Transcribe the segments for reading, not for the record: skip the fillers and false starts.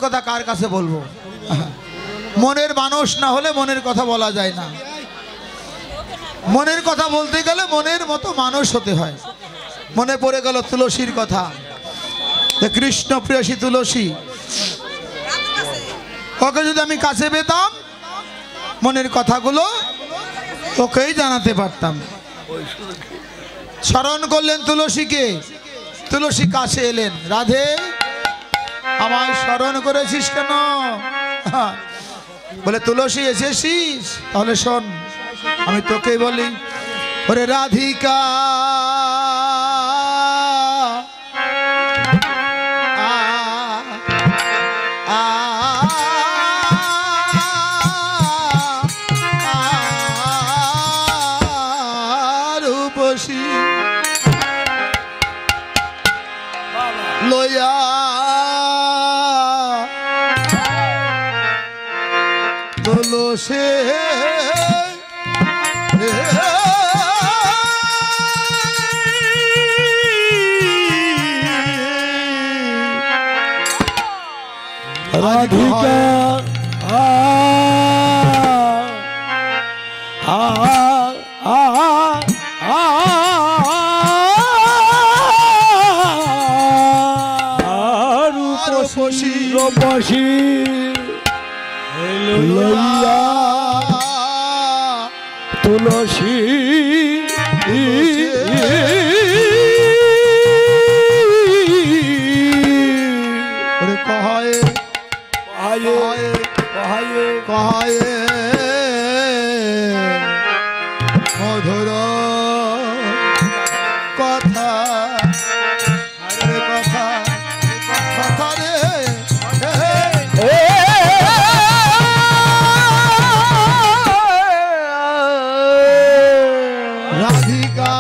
কথা কার কাছে বলবো? মনের মানুষ না হলে মনের কথা বলা যায় না। মনের কথা বলতে গেলে মনের মতো মানুষ হতে হয়। মনে পড়ে গেল তুলসীর কথা। কৃষ্ণ প্রেয়সী তুলসী, ওকে যদি আমি কাছে পেতাম মনের কথাগুলো ওকেই জানাতে পারতাম। স্মরণ করলেন তুলসীকে, তুলসী কাছে এলেন। রাধে, আমায় স্মরণ করেছিস কেন? বলে তুলসী এসেছিস, তাহলে শোন আমি তোকে বলি। ওরে রাধিকা রূপসী লয়া তুলসী রাধিকা রূপসী রূপসী লইয়া তুলসী কহায়ে কহায়ে কহায়ে কহায়ে মধুর কথা কথা কথা রে রাধিকা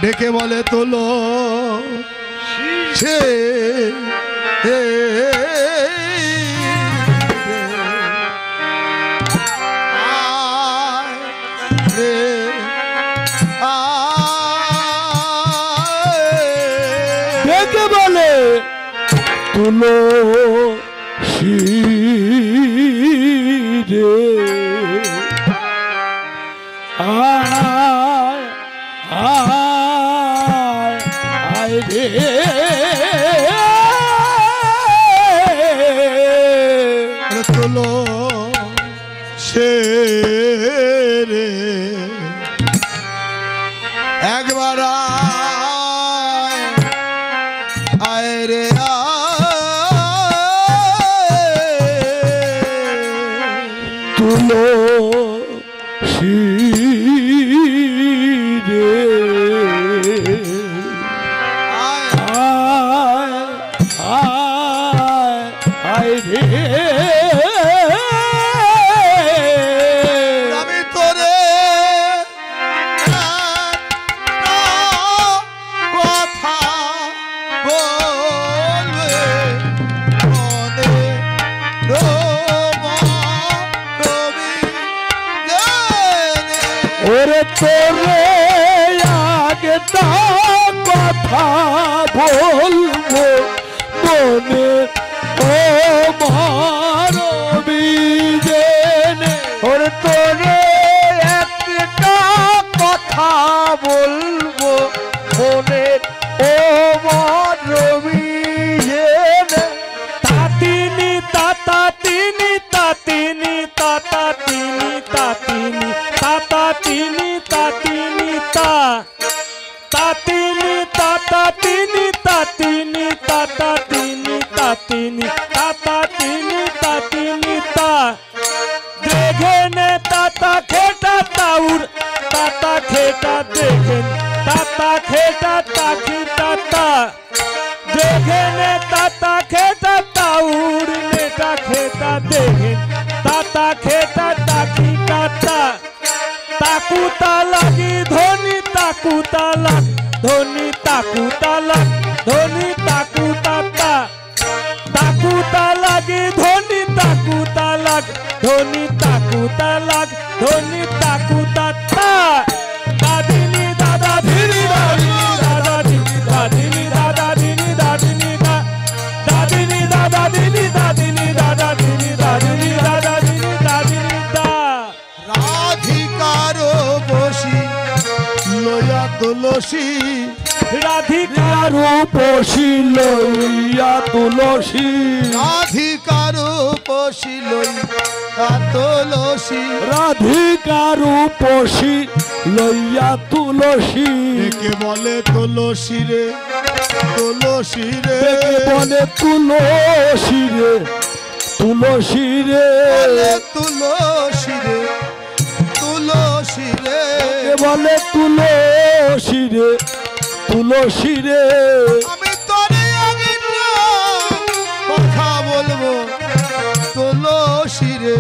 ডেকে বলে তোলো সে ডেকে বলে তুলো রে তোলো সে রে একবার আয় রে তুলো রে আমি তোরে কথা বলবে মনে ওরে তোরে আগে কথা বলবো মনে ও মারবিজেনে। ওরে তোরে একটা কথা বলবো মনে ও মারবিজেনে। তাতিনি তাতা তিনি তাতিনি তাতা তিনি তাতিনি তাতা তিনি তাতিনি তা তাতিনি তাতা তিনি তাতিনি তাতা তিনি তাতিনি তাতা তিনি তাতিনি তা দেখেনে তাতা খেটা তাউর তাতা খেটা দেখেন তাতা খেটা তাকি তাতা দেখেনে তাতা খেটা তাউর নেটা খেটা দেখেন তাতা খেটা তাকি তাতা তাকুতা লাগি ধনি তাকুতা লাগ ধনি তাকুতা লাগ ধনি তাকুতা তা তাকুতা লাগি ধনি তাকুতা লাগ ধনি তাকুতা লাগ ধনি তাকুতা তা দাদিনি দাদা ধিনি দাদিনি দাদা ধিনি দাদিনি দাদা ধিনি দাদিনি দা দাদিনি দাদা ধিনি দাদিনি দাদা ধিনি দাদিনি দাদা ধিনি দাদিনি দা রাধিকার বসি লয়া তুলসী রাধিকার উপসী লইয়া তুলসী রাধিকার বসি লয়া তুলসী রাধিকার উপসী লইয়া তুলসী কে বলে তুলসী রে তুলসী রে বলে তুলসী রে তুলসী রে তুলসী রে তুলসী রে বলে তুলসী রে তুলসী রে আমি তোরে আগে কথা বলবো তুলসী রে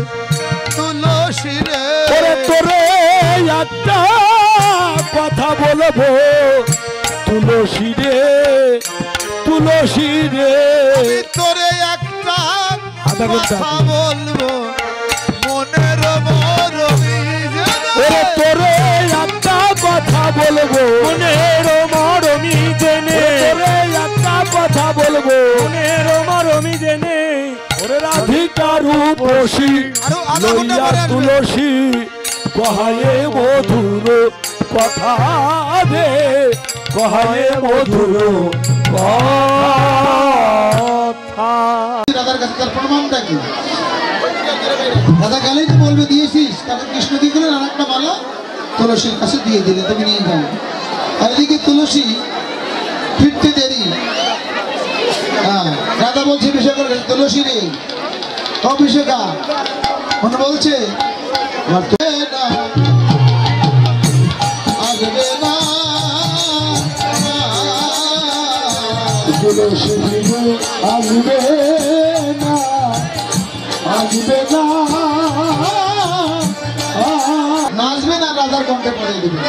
তুলসী রে ওরে তোরে একটা কথা বলবো তুলসী রে তুলসী রে আমি তোরে একটা আধা ঘন্টা। কথা বলবো মনের মরমি ওরে তোরে একটা কথা বলবো মনের মরমি জেনে তোরে একটা কথা বলবো মনের মরমি জেনে ওরে রাধিকার উপসী আরো আধা ঘন্টা লইয়া পরে আসবে। তুলসী কহায়ে মধুর কথা দে কহায়ে মধুর কথা দাদার কাছে তার প্রমাণটা কি দাদা গেলেই তো বলবে দিয়েছিস তারপর কৃষ্ণ দিয়ে দিলেন আর একটা মালা তুলসীর কাছে দিয়ে দিলে তুমি নিয়ে যাও আর এদিকে তুলসী ফিরতে দেরি হ্যাঁ দাদা বলছে বিষয় করে তুলসী রে অভিষেকা মনে বলছে আমার তো না, আসবে না তুলসী আসবে না আসবে না নাচবে না রাধার কণ্ঠে পড়ে দিবে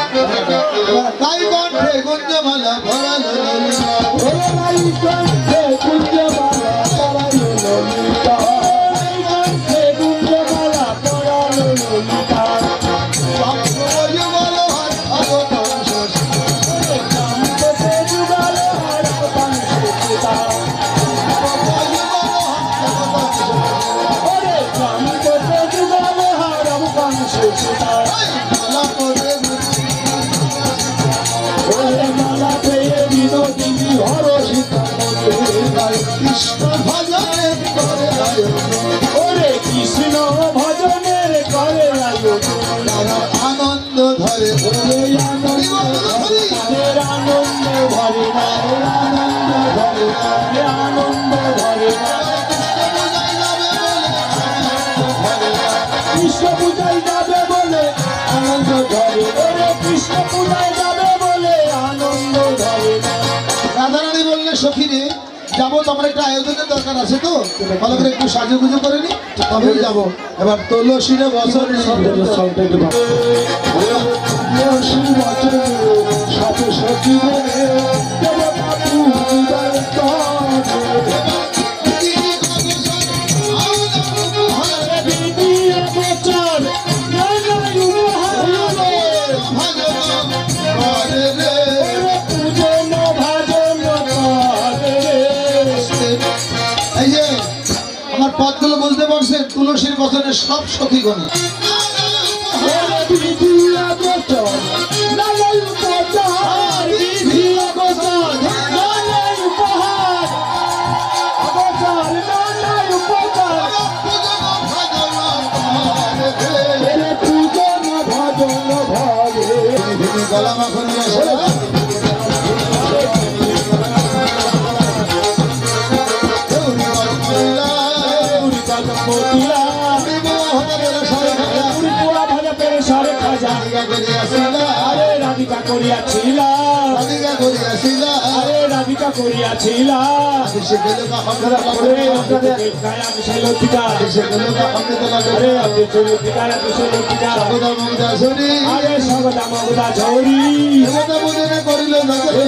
তাই কণ্ঠে গুঞ্জমালা ভরালো ললিতা। ওরে নাই কণ্ঠে কুঞ্জমালা পরালো ললিতা নাই কণ্ঠে কুঞ্জমালা পরালো ললিতা সপ্তময়ী বলহার ভগবান শশী। কান্ততে যুগল হার পাংশে পিতা সপ্তময়ী বলহার ভগবান শশী। ওরে কান্ততে যুগল হার পাংশে পিতা মালা পরে ওরে মালা পেয়ে বিনোদিনী হরষিতা কৃষ্ণ ভজনে করে আয়োজন। ওরে কৃষ্ণ ভজনের করে আয়োজন তারা আনন্দ ধরে ওরে আনন্দ তাদের আনন্দ ভরে না আনন্দ ভরে না আনন্দ ভরে না কৃষ্ণ পূজায় যাবে বলে আনন্দ ধরে ওরে কৃষ্ণ পূজায় যাবে বলে আনন্দ ধরে না রাধারানী বললে সখী রে যাবো তোমার একটা আয়োজনের দরকার আছে তো ভালো করে একটু সাজুগুজু করে নি তবেই যাবো এবার তুলসী রে বছর সাথে সচিবে দেবতা পূজার কাজে দ্বিতীয় বছর নানাই উপহার পূজন ভাজন করে এই যে আমার পদগুলো বুঝতে পারছেন তুলসীর বচনের সব সখী গণে দ্বিতীয় বছর নানাই উপহার দ্বিতীয় বছর নানাই উপহার অবসর নানাই উপহার পূজন ভাজন ভরে গলা মাখন রাধিকা করিয়াছিলাম করিয়াছিলা আরে রাধিকা করিয়াছিলা সে গেল আমি সেই লতিকা সে গেল আরে আপনি সেই লতিকা আপনি সেই লতিকা সর্বদা মুগ্ধা ঝরি আরে সর্বদা মগদা ঝরি দেবতা পূজনে করিল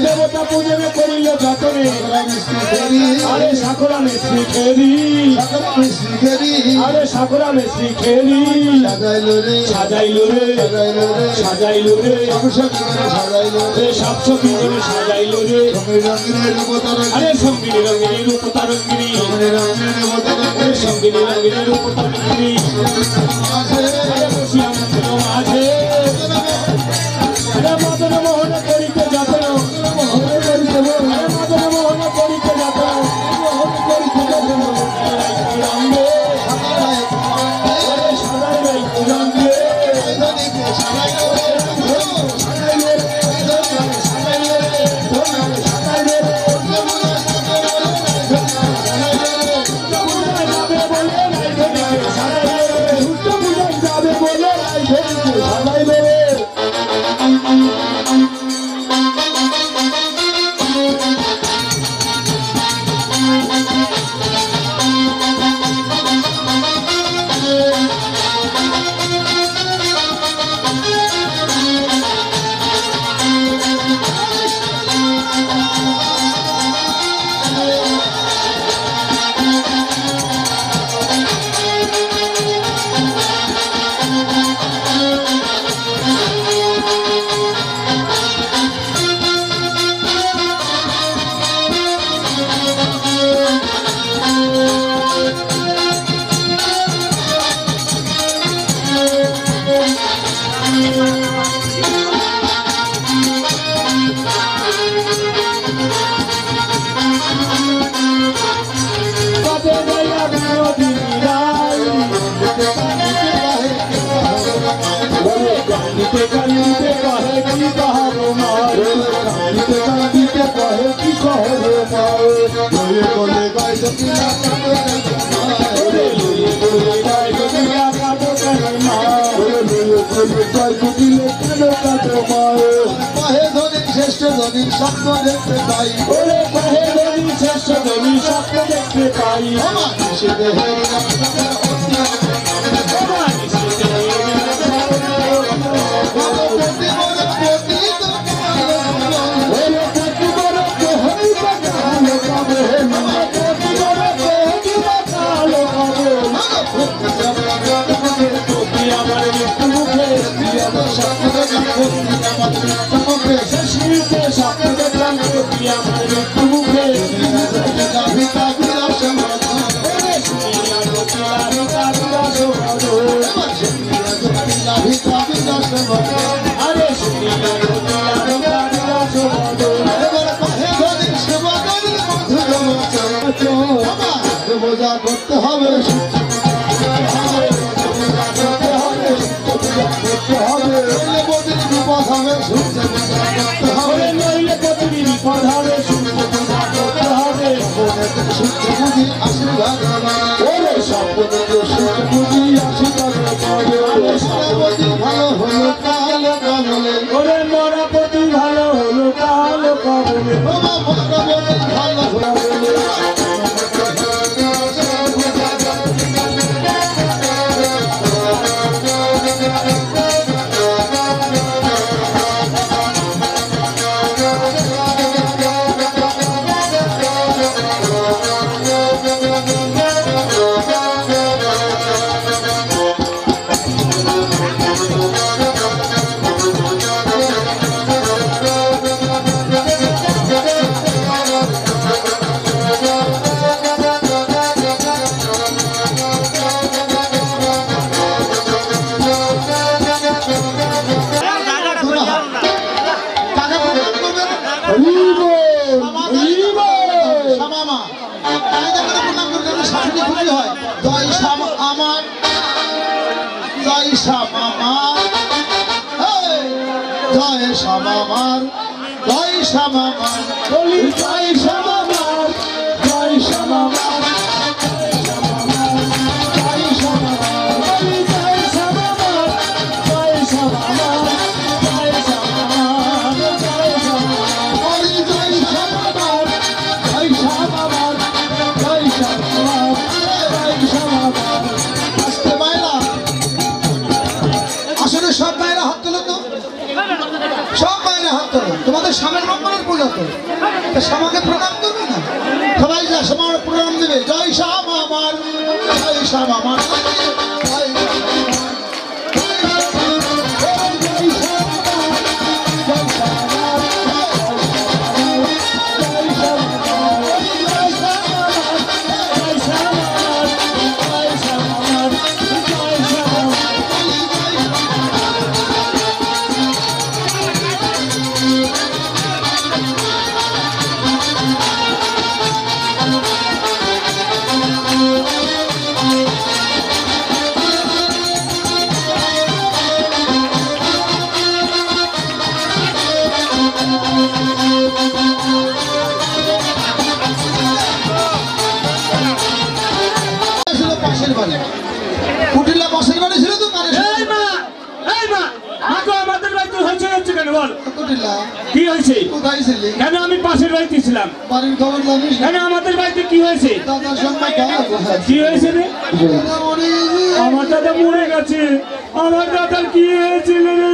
দেবতা পূজনে করিল যতনে মিষ্টি খেরি আরে সাকরা মিশ্রি খেরি সকল মিষ্টি খেরি আরে সাকরা মিশ্রি খেরি সাজাইল রে সাজাইলো রে সাজাইল রে সাজাইলো রে সবসব করে সাজাইল রে রে সবসকি করে সাজাইলো রে রঙিনের রূপতার আরে সঙ্গিনী রঙিনী রূপ তারঙ্গিনী রঙিনের রূপতার আরে সঙ্গিনী রঙিনী রূপ তারঙ্গিনী আছে আরে বসিয়া মন্দির মাঝে আরে মদন মোহন করিতে যতন মোহন করিতে আরে মদন মোহন করিতে যতন মোহন করিতে যতন রঙ্গে আরে সদাই রই রঙ্গে শ্রেষ্ঠ ধনী স্বপ্ন দেখতে পাই ওরে কহে ধনী শ্রেষ্ঠ ধনী স্বপ্ন দেখতে পাই সে দেহের বোঝা করতে হবে বিপদ হবে সূর্য করতে হবে বিপদ হবে সূর্য করতে হবে সূর্য বুঝি আশীর্বাদ ওরে স্বপ্ন দেখে সূর্য বুঝি আশীর্বাদ ভালো হলো কালো কামলে ওরে মরাপতি ভালো হলো কালো কামলে ভালো হলো জয় শ্যামামার জয় শ্যামামার বলি জয় শ্যামামার জয় শ্যামামার জয় শ্যামামার বলি জয় শ্যামামার জয় শ্যামামার জয় শ্যামামার জয় শ্যামামার স্বামীর মঙ্গলের পূজা তো তা শ্যামাকে প্রণাম করবে না? সবাই যা শ্যামার প্রণাম দেবে। জয় শ্যাম আমার, জয় শ্যাম আমার, জয় পাশের বাড়ি কুটিলা পাশের বাড়ি ছিল তো কানে এই মা, এই মা, আগো আমাদের বাড়িতে হয়েছে হচ্ছে কেন বল? কুটিলা কি হয়েছে? কোথায় ছিলি? কেন আমি পাশের বাড়িতে ছিলাম? বাড়ির খবর জানিস? কেন আমাদের বাড়িতে কি হয়েছে? দাদার সঙ্গে কেমন কি হয়েছে রে? আমার দাদা মরে গেছে। আমার দাদার কি হয়েছিল রে?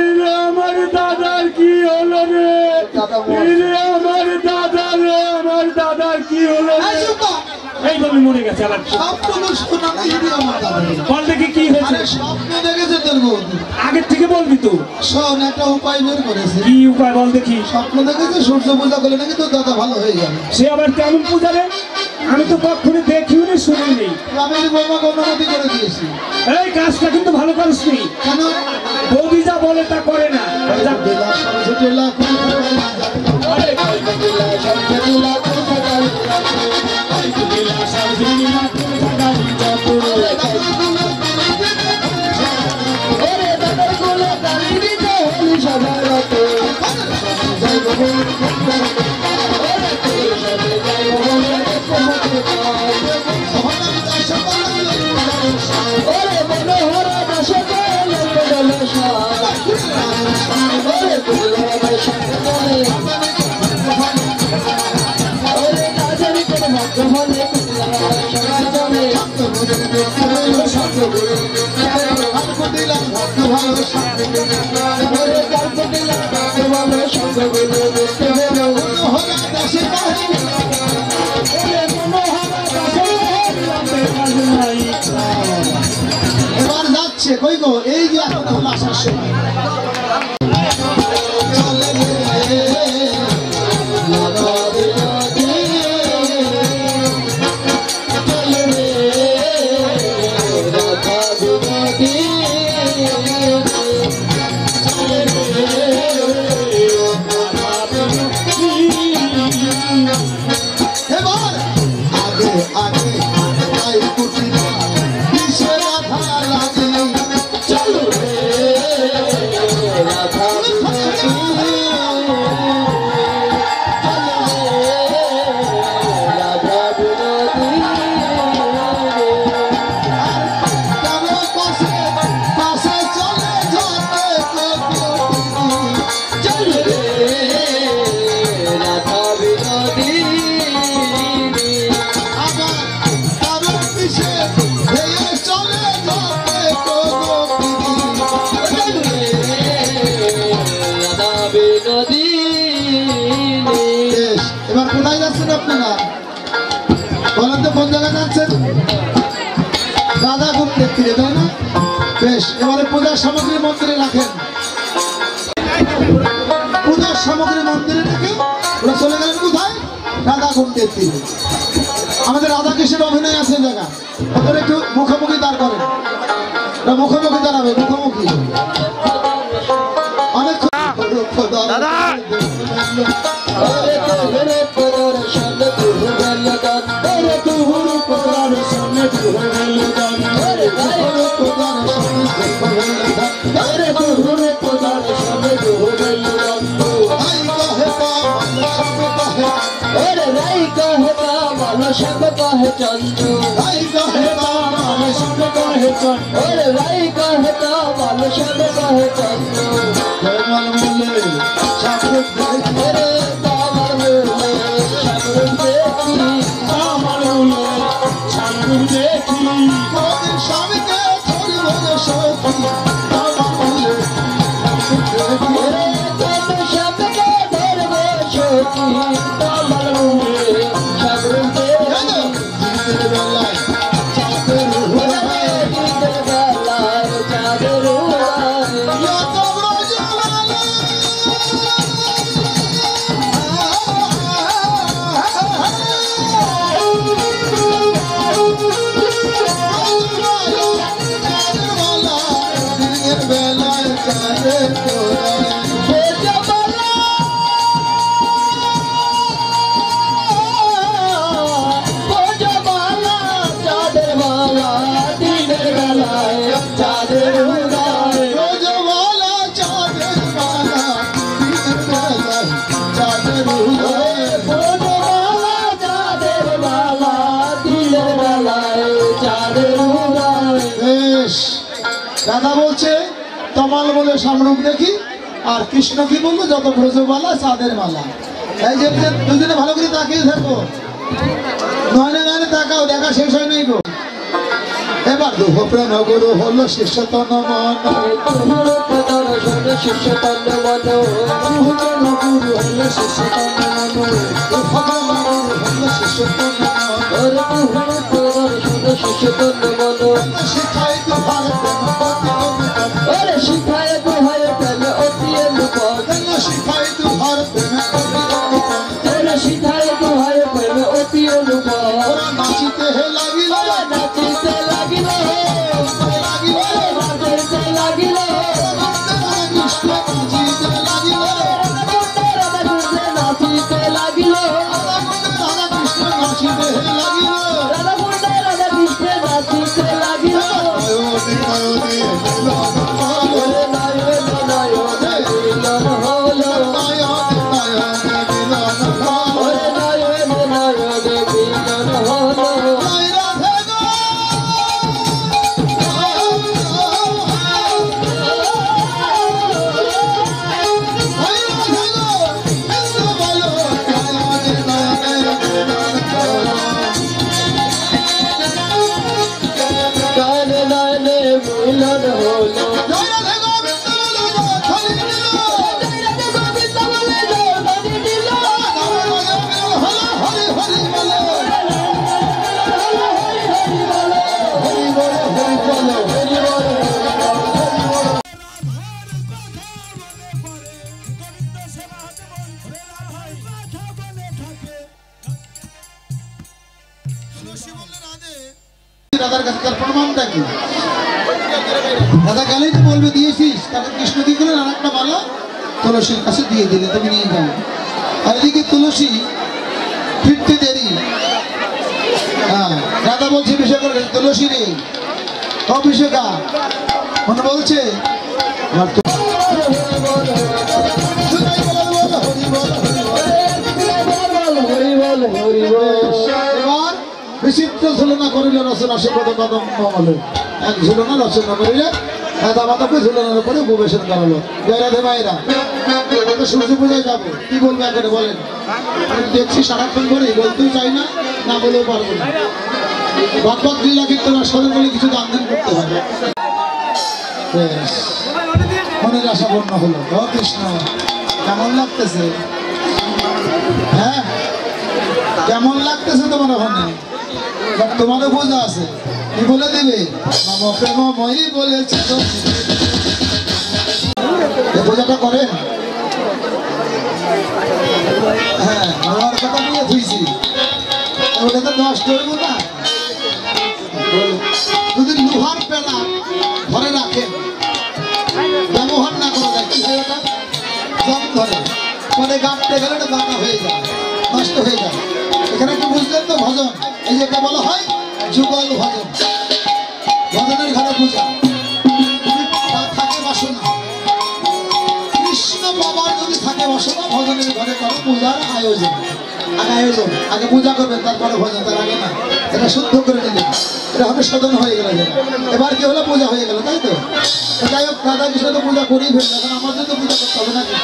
আমার দাদার কি হলো রে? আমার দাদা রে, আমার দাদার কি হলো রে? এইভাবে মরে গেছে আবার। বল দেখি কি হয়েছে? স্বপ্ন দেখেছে তোর বৌদি। আগের থেকে বলবি তো। শোন, একটা উপায় বের করেছে। কি উপায় বল দেখি? স্বপ্ন দেখেছে সূর্য পূজা করলে নাকি তোর দাদা ভালো হয়ে যাবে। সে আবার কেমন পূজা রে? আমি তো কখনো দেখিও নি, শুনিনি। আমি বৌমাকে অনুমতি করে দিয়েছি। এই কাজটা কিন্তু ভালো করিসনি। কেন? বৌদি যা বলে তা করে না। যা। এবার যাচ্ছে কই গো? এই যে এখন হলো আসার সময়। এবার আগে আগে আই কুটিলা কিসে রাধা লাগে চলো রে রাধা এবার কোথায় যাচ্ছেন আপনারা? বলেন তো কোন জায়গায় যাচ্ছেন? রাধা ঘুরতে ফিরে, তাই না? বেশ, এবারে পূজার সামগ্রী মন্দিরে রাখেন। পূজার সামগ্রী মন্দিরে রেখে ওরা চলে গেলেন কোথায়? রাধা ঘুরতে ফিরে। আমাদের রাধা কৃষ্ণের অভিনয় আছে জায়গা, ওদের একটু মুখোমুখি দাঁড় করেন। মুখোমুখি দাঁড়াবে, মুখোমুখি। অনেক দাদা सब कहे चंदू भाई कहे बाबा सब कहे चंदू और राई कहे कामल सब कहे चंदू कमल मुले शाबुत देखी अरे कामल मुले शाबुत देखी कामल मुले शाबुत देखी मोदी शामी के थोड़ी बोले शोकी कामल मुले शाबुत देखी अरे कामल सब के दर में রাধা বলছে তমাল বলে সামরূপ দেখি, আর কৃষ্ণ কি বললো যত ব্রজমালা চাঁদের মালা। এই যে দুজনে ভালো করে তাকিয়ে থাকো, নয়নে নয়নে তাকাও, দেখা শেষ হয় নাই গো। এবার দুঃখ প্রেম গুরু হলো শিষ্যতন মন, শিষ্যতন মন, গুরু হলো শিষ্যতন মন, শিষ্যতন শিষ্যতন মন, শিখাই তো ভারত শিখায় তো হয় প্রেমে অতি অনুপম, শিখাই তো ভারত শিখায় তো হয় প্রেমে অতি অনুপম, নাচিতে হে লাগিল নাচিতে লাগিল, নাচিতে লাগিল, কৃষ্ণ নাচিতে লাগিল, নাচিতে লাগিল, রাধা কৃষ্ণ নাচিতে হে লাগিল, রাধা কৃষ্ণ নাচিতে লাগিল, নয়নে নয়নে মিলন হলো, নয়নে নয়নে মিলন হলো, নয়নে নয়নে মিলন হলো, নয়নে নয়নে মিলন হলো, জয় রাধে গো। জয় রাধে গো। কৃষ্ণ বলো, নয়নে নয়নে মিলন হলো। নয়নে নয়নে মিলন হলো, জয় রাধে গোবিন্দ বলো, ধরি দিল। গোবিন্দ বলে জয় ধরি দিল, হলো হরি হরি বলো, হরি বল, হরি বল, হরি বল, রাধার কাছে তার প্রমাণটা কি? রাধা গেলেই তো বলবে দিয়েছিস, তাকে কৃষ্ণ দিয়ে দিলেন আর একটা মালা তুলসীর কাছে দিয়ে দিলে, তুমি নিয়ে যাও। আর এদিকে তুলসী ফিরতে দেরি। হ্যাঁ, রাধা বলছে বিষয় করে তুলসী রে অভিষেকা মনে বলছে আমার তো হরি বল, হরি বল, এবার বিচিত্র ঝুলনা করিল রচনা সে কত কদম বলে, এক ঝুলনা রচনা করিলে রাধা মাতাকে ঝুলনার উপরে উপবেশন করালো। জয় রাধে মায়েরা, তো সূর্য পূজায় যাবো, কি বলবো এখন বলেন? আমি দেখছি সারাক্ষণ করে বলতেই চাই না, না বলেও পারবো না। ভগবত লীলা কীর্তন স্মরণ করে কিছু দান ধ্যান করতে হবে। বেশ, মনের আশা পূর্ণ হলো। ও কৃষ্ণ, কেমন লাগতেছে? হ্যাঁ, কেমন লাগতেছে তোমার ওখানে? তোমারও বোঝা আছে, কি বলে দেবে? নম প্রেমময়ী বলেছে তো, এই বোঝাটা করেন। হ্যাঁ, আমার কথা নিয়ে ধুইছি, ওটা তো নষ্ট হইব না। যদি লোহার পেলা ঘরে রাখেন, ব্যবহার না করা যায়, কি হয় ওটা? জং ধরে, পরে গাঁটতে গেলে ওটা বাঁকা হয়ে যায়, নষ্ট হয়ে যায়। এখানে কি বুঝলেন তো? ভজন, এই যেটা বলা হয় যুগল ভজন, ভজনের ঘরে পূজা। থাকে বাসনা, কৃষ্ণ বাবার যদি থাকে বাসনা, ভজনের ঘরে করো পূজার আয়োজন। আগে আয়োজন, আগে পূজা করবেন, তারপরে ভজন, তার আগে না। এটা শুদ্ধ করে নিলেন, এটা হবে সদন হয়ে গেল। এবার কি হলো? পূজা হয়ে গেল, তাই তো? যাই হোক, রাধা কৃষ্ণ তো পূজা করেই ফেলবে, এখন আমাদের তো পূজা করতে হবে নাকি?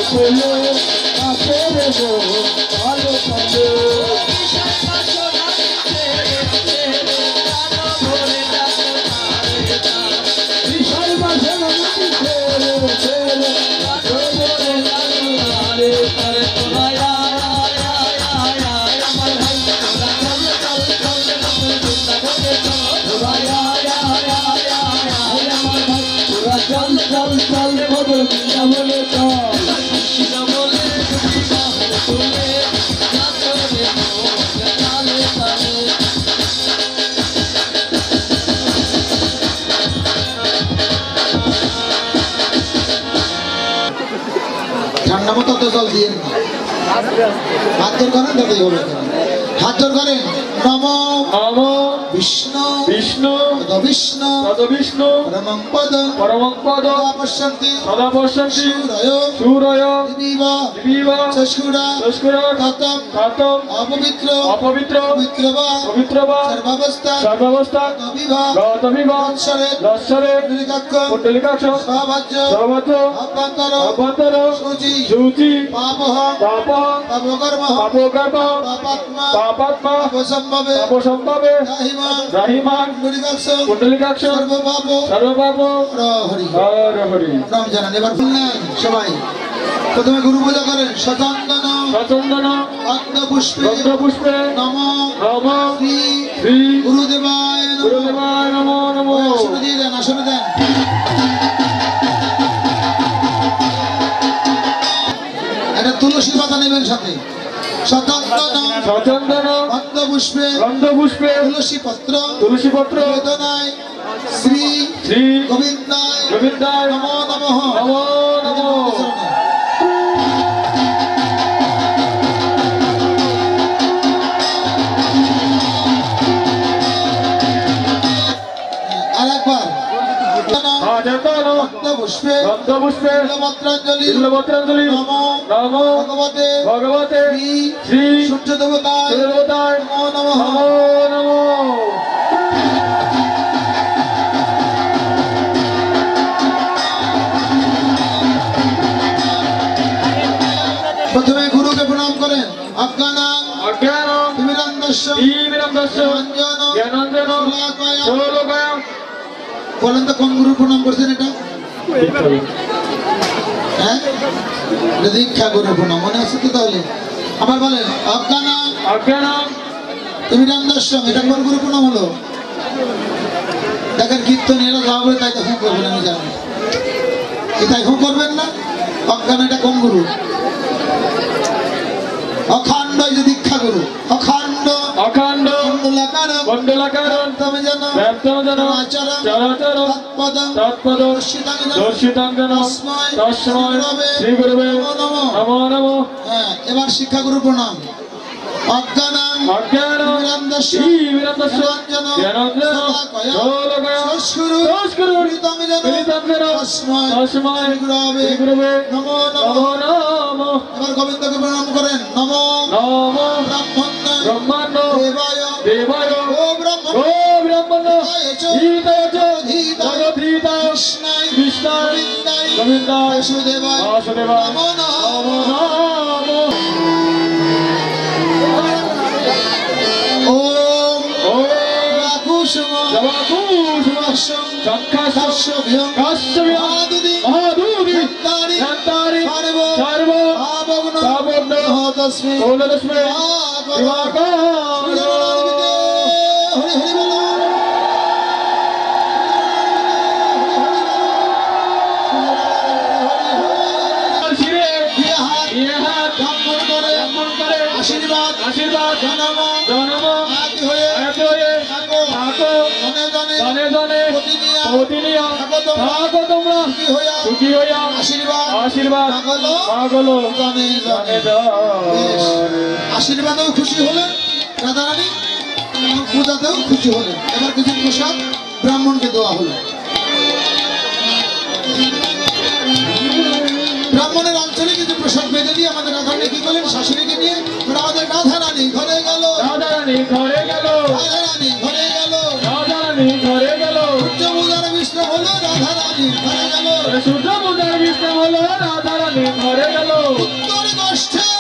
ফুলে কাছের গো ভালো কাছে বিশাল মাঝে নদী ফেলে ফেলে কাছে রে তারে তোলায়া আমার ভাই চল চল চল চল চল বদল বলে চল ঠান্ডা মতো তো জল দিয়ে হাত জোর করেন তাতেই হবে হাত জোর করেন নম নমো বিষ্ণু বিষ্ণু তদ বিষ্ণু তদ বিষ্ণু পরমং পদ পরমং পদ সদা পশ্যন্তি সদা পশ্যন্তি সূরয় সূরয় দিবিব দিবিব চক্ষুরা চক্ষুরা ততম কাতম অপবিত্র অপবিত্র পবিত্র বা পবিত্র বা সর্বাবস্থা সর্বাবস্থা অবিভা গতবিভ দর্শরে দর্শরে পুণ্ডরিকাক্ষ পুণ্ডলিকাক্ষ সহভাজ্য সর্বত্র অভ্যন্তর অভ্যন্তর শুচি শুচি পাপহ পাপঃ পাপকর্ম পাপকর্ম পাপাত্মা পাপাত্মা পাপসম্ভবে পাপসম্ভবে রাহিমান রাহিমান পুণ্ডরিকাক্ষ পুণ্ডলিকাক্ষ সর্বপাপ সর্বপাপ হরি হর হরি নাম জানান এবার শুনলেন সবাই প্রথমে গুরু পূজা করেন শতান্দন সচন্দন পদ্মপুষ্পে রন্ধ্রপুষ্পে নম নম শ্রী শ্রী গুরুদেবায় নমঃ গুরুদেবায় নমো নমো আসনে দিয়ে দেন আসনে দেন একটা তুলসী পাতা নেবেন সাথে শতান্দন সচন্দন পদ্মপুষ্পে রন্ধ্রপুষ্পে তুলসী পত্র তুলসী পত্র বেদনায় শ্রী শ্রী গোবিন্দায় গোবিন্দায় নমো নমঃ নমো নমো আরেকবার সচন্দন পদ্মপুষ্পে রন্ধ্রপুষ্পে বিল্বপত্রাঞ্জলি বিল্বপত্রাঞ্জলি নমো নমো ভগবতে ভগবতে শ্রী শ্রী সূর্য দেবতায় দেবতায় নমো নমঃ নমো নমো প্রথমে গুরুকে প্রণাম করেন অজ্ঞানাং অজ্ঞানম তিমিরান্ধস্য তিমিরান্ধস্য জ্ঞানাঞ্জন জ্ঞানাঞ্জন শলাকায়া। ষোলকায় বলেন তো কোন গুরু প্রণাম করছেন এটা হ্যাঁ এটা দীক্ষা গুরু প্রণাম মনে আছে তো তাহলে আবার বলেন অজ্ঞানাং অজ্ঞানম তিমিরান্ধস্য এটা কোন গুরু প্রণাম হলো দেখেন কীর্তন এরা যা বলে তাই তখন করবেন আমি জানি তাই এখন করবেন না অজ্ঞান এটা কোন গুরু অখণ্ড এই যে দীক্ষা গুরু অখণ্ড অখণ্ড মণ্ডলাকার মণ্ডলাকারণ তুমি জানো ব্যর্থজন আচরণ চরাচর তৎপদম তৎপদ দর্শিতাঙ্গন দর্শিতাঙ্গন তস্মৈ তস্মৈ শ্রী গুরুবে নমো নমো নমো হ্যাঁ এবার শিক্ষাগুরু প্রণাম অজ্ঞানাং অজ্ঞানম তিমিরান্ধস্য তিমিরান্ধস্য জ্ঞানাঞ্জন ষোলকায় সংস্কৃত সংস্কৃত তুমি জানো বিদিতঙ্গন তস্মৈ তস্মৈ শ্রীগুরবে শ্রী গুরুবে নমো নমো নমো নমো এবার গোবিন্দকে প্রণাম করেন নমো নমো ব্রাহ্মণ ব্রহ্মাণ্ড দেবায় দেবায় ও ব্রাহ্মণ ও ব্রহ্মণ গীতায় চ জগদ্ধিতায় কৃষ্ণায় কৃষ্ণায় গোবিন্দায় গোবিন্দায় বাসুদেবায় বাসুদেবায় নমো নমো নমঃ নমো ওম ওম রাকুসুম জবাকুসুম কাশ্যভ্যং কাশ্যপেয় আদুদি মহাদূরি দত্তারি দত্তারি সর্ব সর্ব আবগ্ন তাবগ্ন তস্মৈ ওলদস্মে দিবাকর হরি হরি বলো শিরে দিয়ে হাত ইয়ে হাত ব্রাহ্মণ করে ব্রাহ্মণ করে আশীর্বাদ আশীর্বাদ জনম জনম আদি হয়ে আদি হয়ে থাকো থাকো জনে জনে জনে জনে প্রতিনিয়া প্রতিনিয়া থাকো তোমরা সুখী হইয়া সুখী হইয়া আশীর্বাদ আশীর্বাদ পাগলো পাগলো জনে জনে বেশ। আশীর্বাদেও খুশি হলেন রাধারানী এবং পূজাতেও খুশি হলেন এবার কিছু প্রসাদ ব্রাহ্মণকে দেওয়া হলো ব্রাহ্মণের অঞ্চলে কিছু প্রসাদ বেঁধে দিয়ে আমাদের রাধারানী কি করলেন শাশুড়িকে নিয়ে আমাদের রাধারানী ঘরে গেল রাধারানী ঘরে গেল রাধারানী ঘরে গেল রাধারানী ঘরে গেল সূর্য পূজার বিশ্রাম হলো রাধারানী ঘরে গেল সূর্য পূজার বিশ্রাম হলো রাধারানী ঘরে গেল উত্তর গোষ্ঠে